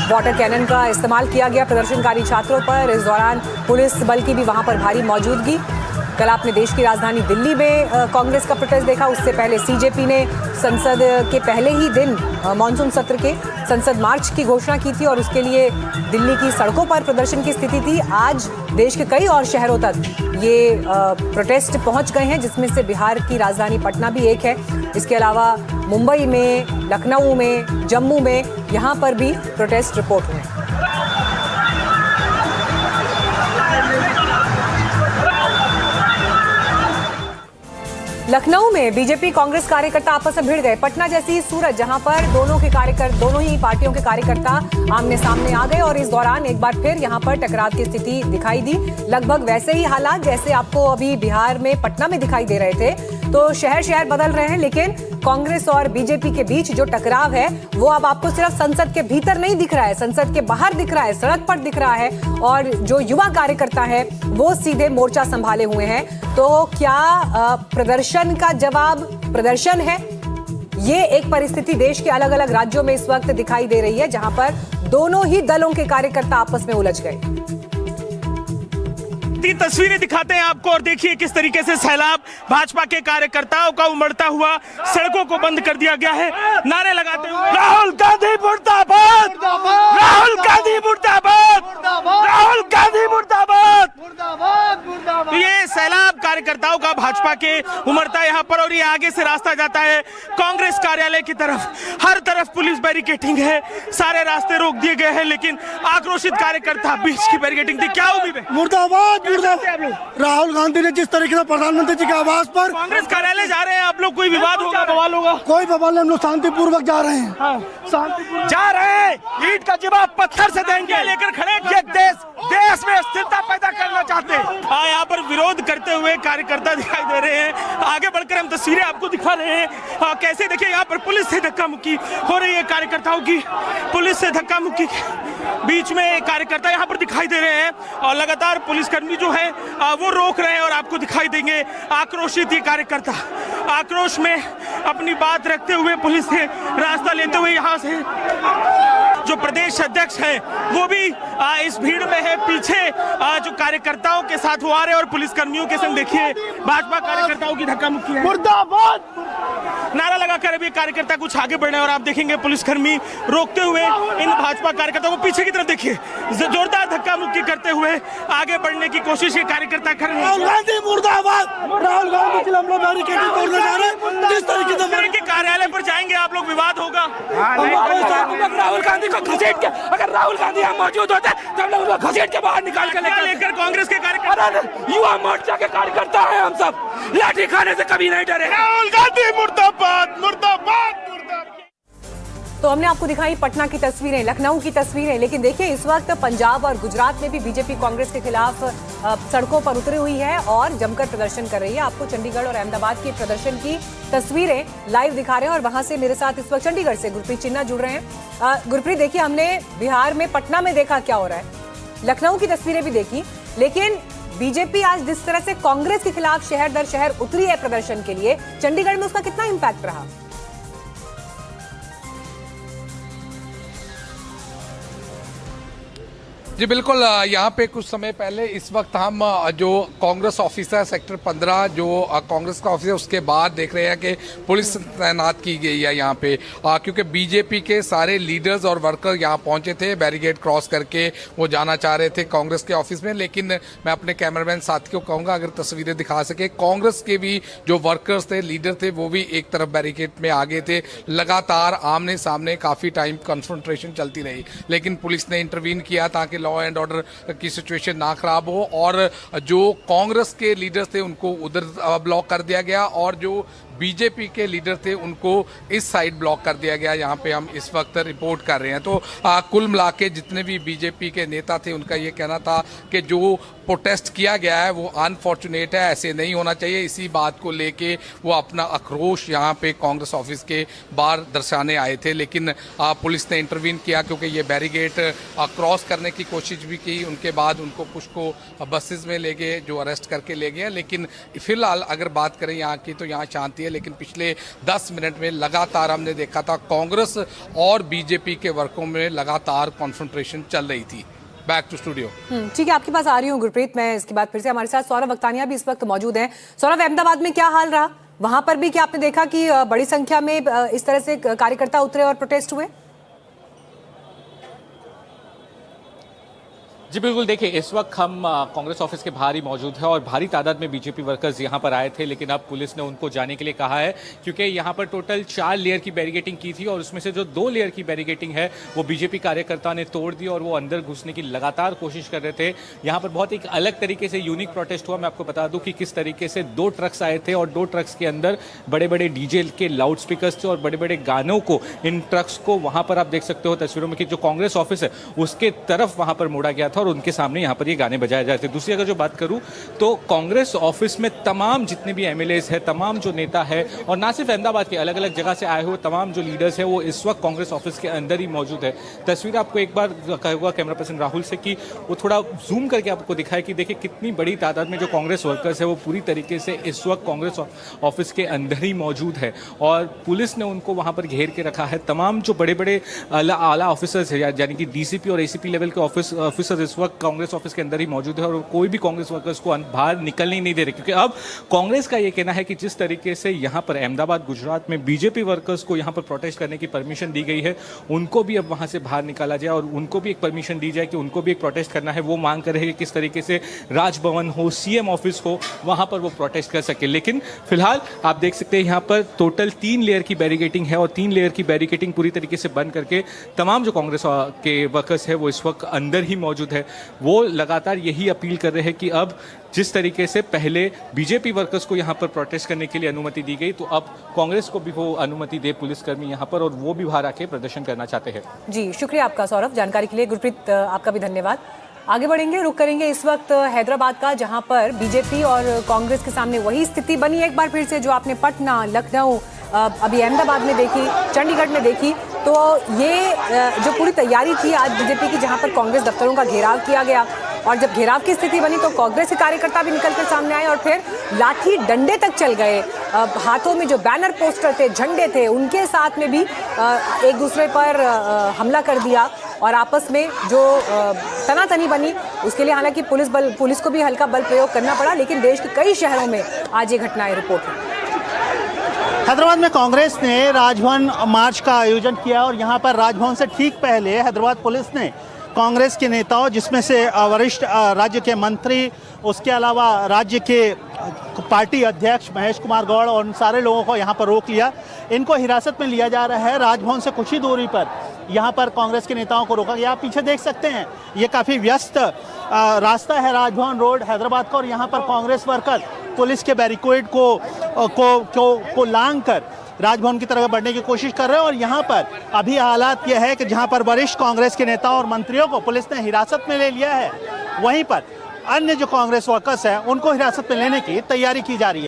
Water cannon का इस्तेमाल किया गया प्रदर्शनकारी छात्रों पर। इस दौरान पुलिस बल की भी वहां पर भारी मौजूदगी। कल आपने देश की राजधानी दिल्ली में कांग्रेस का प्रोटेस्ट देखा। उससे पहले सीजेपी ने संसद के पहले ही दिन मानसून सत्र के संसद मार्च की घोषणा की थी और उसके लिए दिल्ली की सड़कों पर प्रदर्शन की स्थिति थी। आज देश के कई और शहरों तक ये प्रोटेस्ट पहुंच गए हैं, जिसमें से बिहार की राजधानी पटना भी एक है। इसके अलावा मुंबई में, लखनऊ में, जम्मू में, यहाँ पर भी प्रोटेस्ट रिपोर्ट हुए। लखनऊ में बीजेपी कांग्रेस कार्यकर्ता आपस में भिड़ गए। पटना जैसी सूरत, जहां पर दोनों ही पार्टियों के कार्यकर्ता आमने सामने आ गए और इस दौरान एक बार फिर यहां पर टकराव की स्थिति दिखाई दी। लगभग वैसे ही हालात जैसे आपको अभी बिहार में पटना में दिखाई दे रहे थे। तो शहर शहर बदल रहे हैं, लेकिन कांग्रेस और बीजेपी के बीच जो टकराव है वो अब आपको सिर्फ संसद के भीतर नहीं दिख रहा है, संसद के बाहर दिख रहा है, सड़क पर दिख रहा है। और जो युवा कार्यकर्ता है वो सीधे मोर्चा संभाले हुए हैं। तो क्या प्रदर्शन का जवाब प्रदर्शन है? ये एक परिस्थिति देश के अलग अलग राज्यों में इस वक्त दिखाई दे रही है, जहां पर दोनों ही दलों के कार्यकर्ता आपस में उलझ गए। तस्वीरें दिखाते हैं आपको और देखिए किस तरीके से सैलाब भाजपा के कार्यकर्ताओं का उमड़ता हुआ सड़कों को बंद कर दिया गया है। नारे लगाते हुए राहुल गांधी मुर्दाबाद, राहुल गांधी मुर्दाबाद, राहुल गांधी मुर्दाबाद। ये सैलाब कार्यकर्ताओं का भाजपा के उमड़ता है यहाँ पर और ये आगे से रास्ता जाता है कांग्रेस कार्यालय की तरफ। हर तरफ पुलिस बैरिकेडिंग है, सारे रास्ते रोक दिए गए हैं, लेकिन आक्रोशित कार्यकर्ता बीच की बैरिकेडिंग थी। क्या उम्मीद है? मुर्दाबाद। राहुल गांधी ने जिस तरीके से प्रधानमंत्री जी के आवास पर कांग्रेस कार्यालय जा रहे हैं आप लोग, कोई विवाद होगा, बवाल होगा? कोई बवाल नहीं, हम लोग शांतिपूर्वक जा रहे हैं। शांतिपूर्वक जा रहे हैं, ईंट का जवाब पत्थर से देंगे लेकर खड़े। ये देश में स्थिरता पैदा करना चाहते हैं। यहाँ पर विरोध करते हुए कार्यकर्ता दिखाई दे रहे हैं। आगे बढ़कर हम तस्वीरें आपको दिखा रहे हैं। कैसे देखिए यहाँ पर पुलिस से धक्का मुक्की हो रही है कार्यकर्ताओं की, पुलिस से धक्का मुक्की बीच में कार्यकर्ता यहाँ पर दिखाई दे रहे हैं और लगातार पुलिसकर्मी जो है वो रोक रहे हैं और आपको दिखाई देंगे आक्रोशित ये कार्यकर्ता आक्रोश में अपनी बात रखते हुए पुलिस से रास्ता लेते हुए यहाँ से। जो प्रदेश अध्यक्ष है वो भी इस भीड़ में है, पीछे जो कार्यकर्ताओं के साथ वो आ रहे हैं और पुलिसकर्मियों के संग देखिए भाजपा कार्यकर्ताओं की धक्का मुक्की है। मुर्दाबाद नारा लगाकर अभी कार्यकर्ता कुछ आगे बढ़ रहे हैं और आप देखेंगे पुलिसकर्मी रोकते हुए इन भाजपा कार्यकर्ताओं को पीछे की तरफ देखिए जोरदार धक्का मुक्की करते हुए आगे बढ़ने की कोशिश ये कार्यकर्ता कर रहे हैं। राहुल गांधी मुर्दाबाद, राहुल गांधी के हम लोग बैरिकेडिंग तोड़ने जा रहे हैं। जिस तरीके से के कार्यालय पर जाएंगे आप लोग, विवाद होगा। राहुल गांधी को घसीट के, अगर राहुल गांधी यहाँ मौजूद होते तो हम लोग उनको घसीट के बाहर निकाल के लेकर कांग्रेस के कार्यकर्ता, युवा मोर्चा के कार्यकर्ता है हम सब, लाठी खाने से कभी नहीं डरे। राहुल गांधी मुर्दाबाद, मुर्दाबाद, मुर्दाबाद। तो हमने आपको दिखाई पटना की तस्वीरें, लखनऊ की तस्वीरें, लेकिन देखिए इस वक्त पंजाब और गुजरात में भी बीजेपी कांग्रेस के खिलाफ सड़कों पर उतरी हुई है और जमकर प्रदर्शन कर रही है। आपको चंडीगढ़ और अहमदाबाद के प्रदर्शन की तस्वीरें लाइव दिखा रहे हैं और वहां से मेरे साथ इस वक्त चंडीगढ़ से गुरप्रीत चिन्ना जुड़ रहे हैं। गुरप्रीत, देखिए हमने बिहार में पटना में देखा क्या हो रहा है, लखनऊ की तस्वीरें भी देखी, लेकिन बीजेपी आज जिस तरह से कांग्रेस के खिलाफ शहर दर शहर उतरी है प्रदर्शन के लिए, चंडीगढ़ में उसका कितना इम्पैक्ट रहा? जी बिल्कुल, यहाँ पे कुछ समय पहले इस वक्त हम जो कांग्रेस ऑफिसर सेक्टर 15 जो कांग्रेस का ऑफिस है उसके बाद देख रहे हैं कि पुलिस तैनात की गई है यहाँ पे, क्योंकि बीजेपी के सारे लीडर्स और वर्कर यहाँ पहुंचे थे, बैरिकेड क्रॉस करके वो जाना चाह रहे थे कांग्रेस के ऑफिस में। लेकिन मैं अपने कैमरामैन साथी को कहूँगा अगर तस्वीरें दिखा सके, कांग्रेस के भी जो वर्कर्स थे, लीडर थे, वो भी एक तरफ बैरिकेड में आगे थे। लगातार आमने सामने काफ़ी टाइम कन्फ्रंट्रेशन चलती रही, लेकिन पुलिस ने इंटरवीन किया ताकि लॉ एंड ऑर्डर की सिचुएशन ना खराब हो और जो कांग्रेस के लीडर्स थे उनको उधर ब्लॉक कर दिया गया और जो बीजेपी के लीडर थे उनको इस साइड ब्लॉक कर दिया गया। यहाँ पे हम इस वक्त रिपोर्ट कर रहे हैं। तो कुल मिला के जितने भी बीजेपी के नेता थे उनका ये कहना था कि जो प्रोटेस्ट किया गया है वो अनफॉर्चुनेट है, ऐसे नहीं होना चाहिए। इसी बात को लेके वो अपना आक्रोश यहाँ पे कांग्रेस ऑफिस के बाहर दर्शाने आए थे, लेकिन पुलिस ने इंटरवीन किया क्योंकि ये बैरिकेड क्रॉस करने की कोशिश भी की। उनके बाद उनको कुछ को बसेस में ले गए, जो अरेस्ट करके ले गए। लेकिन फिलहाल अगर बात करें यहाँ की तो यहाँ शांति है। है, लेकिन पिछले 10 मिनट में लगातार हमने देखा था कांग्रेस और बीजेपी के वर्गों में लगातार कॉन्फ्रंटेशन चल रही थी। Back to studio. ठीक है, आपके पास आ रही हूँ गुरप्रीत। मैं इसके बाद फिर से हमारे साथ सौरभ वक्तानिया भी इस वक्त मौजूद हैं। सौरभ, अहमदाबाद में क्या हाल रहा? वहां पर भी क्या आपने देखा कि बड़ी संख्या में इस तरह से कार्यकर्ता उतरे और प्रोटेस्ट हुए? जी बिल्कुल, देखिए इस वक्त हम कांग्रेस ऑफिस के बाहर ही मौजूद है और भारी तादाद में बीजेपी वर्कर्स यहां पर आए थे, लेकिन अब पुलिस ने उनको जाने के लिए कहा है क्योंकि यहां पर टोटल 4 लेयर की बैरिकेडिंग की थी और उसमें से जो 2 लेयर की बैरिकेडिंग है वो बीजेपी कार्यकर्ता ने तोड़ दी और वो अंदर घुसने की लगातार कोशिश कर रहे थे। यहां पर बहुत एक अलग तरीके से यूनिक प्रोटेस्ट हुआ। मैं आपको बता दूं कि किस तरीके से 2 ट्रक्स आए थे और 2 ट्रक्स के अंदर बड़े बड़े डीजे के लाउड स्पीकर्स थे और बड़े बड़े गानों को, इन ट्रक्स को वहां पर आप देख सकते हो तस्वीरों में कि जो कांग्रेस ऑफिस है उसके तरफ वहां पर मोड़ा गया था और उनके सामने यहाँ पर ये गाने बजाए जाते थे। दूसरी अगर जो बात करूं तो कांग्रेस ऑफिस में तमाम जितने भी एमएलएस है, तमाम जो नेता है और ना सिर्फ अहमदाबाद के, अलग अलग जगह से आए हुए तमाम जो लीडर्स है वो इस वक्त कांग्रेस ऑफिस के अंदर ही मौजूद है। तस्वीर आपको एक बार कहूँगा कैमरा पर्सन राहुल से कि वो थोड़ा जूम करके आपको दिखाए कि देखिए कितनी बड़ी तादाद में जो कांग्रेस वर्कर्स है वो पूरी तरीके से इस वक्त कांग्रेस ऑफिस के अंदर ही मौजूद है और पुलिस ने उनको वहां पर घेर के रखा है। तमाम जो बड़े बड़े आला ऑफिसर्स है यानी कि डीसीपी और एसीपी लेवल के ऑफिसर्स इस वक्त कांग्रेस ऑफिस के अंदर ही मौजूद है और कोई भी कांग्रेस वर्कर्स को बाहर निकलने ही नहीं दे रहे, क्योंकि अब कांग्रेस का ये कहना है कि जिस तरीके से यहां पर अहमदाबाद, गुजरात में बीजेपी वर्कर्स को यहां पर प्रोटेस्ट करने की परमिशन दी गई है, उनको भी अब वहां से बाहर निकाला जाए और उनको भी एक परमिशन दी जाए कि उनको भी एक प्रोटेस्ट करना है। वो मांग कर रहे हैं कि किस तरीके से राजभवन हो, सीएम ऑफिस हो, वहां पर वो प्रोटेस्ट कर सके। लेकिन फिलहाल आप देख सकते हैं यहाँ पर टोटल 3 लेयर की बैरिकेडिंग है और 3 लेयर की बैरिकेडिंग पूरी तरीके से बंद करके तमाम जो कांग्रेस के वर्कर्स है वो इस वक्त अंदर ही मौजूद है। वो लगातार यही अपील कर रहे हैं कि अब जिस तरीके से पहले बीजेपी वर्कर्स को यहां पर प्रोटेस्ट करने के लिए अनुमति दी गई, तो अब कांग्रेस को भी वो अनुमति दे पुलिसकर्मी यहां पर और वो भी बाहर आके प्रदर्शन करना चाहते हैं। जी शुक्रिया आपका सौरभ, जानकारी के लिए। गुरप्रीत, आपका भी धन्यवाद। आगे बढ़ेंगे, रुक करेंगे इस वक्त हैदराबाद का, जहां पर बीजेपी और कांग्रेस के सामने वही स्थिति बनी एक बार फिर से जो आपने पटना, लखनऊ, अभी अहमदाबाद में देखी, चंडीगढ़ में देखी। तो ये जो पूरी तैयारी थी आज बीजेपी की, जहां पर कांग्रेस दफ्तरों का घेराव किया गया और जब घेराव की स्थिति बनी तो कांग्रेस के कार्यकर्ता भी निकलकर सामने आए और फिर लाठी डंडे तक चल गए। हाथों में जो बैनर, पोस्टर थे, झंडे थे, उनके साथ में भी एक दूसरे पर हमला कर दिया और आपस में जो तनातनी बनी उसके लिए हालांकि पुलिस को भी हल्का बल प्रयोग करना पड़ा, लेकिन देश के कई शहरों में आज ये घटनाएं रिपोर्ट हुई। हैदराबाद में कांग्रेस ने राजभवन मार्च का आयोजन किया और यहाँ पर राजभवन से ठीक पहले हैदराबाद पुलिस ने कांग्रेस के नेताओं, जिसमें से वरिष्ठ राज्य के मंत्री, उसके अलावा राज्य के पार्टी अध्यक्ष महेश कुमार गौड़ और उन सारे लोगों को यहाँ पर रोक लिया। इनको हिरासत में लिया जा रहा है। राजभवन से कुछ ही दूरी पर यहाँ पर कांग्रेस के नेताओं को रोका गया। आप पीछे देख सकते हैं, ये काफ़ी व्यस्त रास्ता है राजभवन रोड हैदराबाद का और यहाँ पर कांग्रेस वर्कर पुलिस के बैरिकेड को लांघ कर राजभवन की तरफ बढ़ने की कोशिश कर रहे हैं और यहाँ पर अभी हालात यह है कि जहाँ पर वरिष्ठ कांग्रेस के नेताओं और मंत्रियों को पुलिस ने हिरासत में ले लिया है, वहीं पर अन्य जो कांग्रेस वर्कर्स हैं उनको हिरासत में लेने की तैयारी की जा रही है।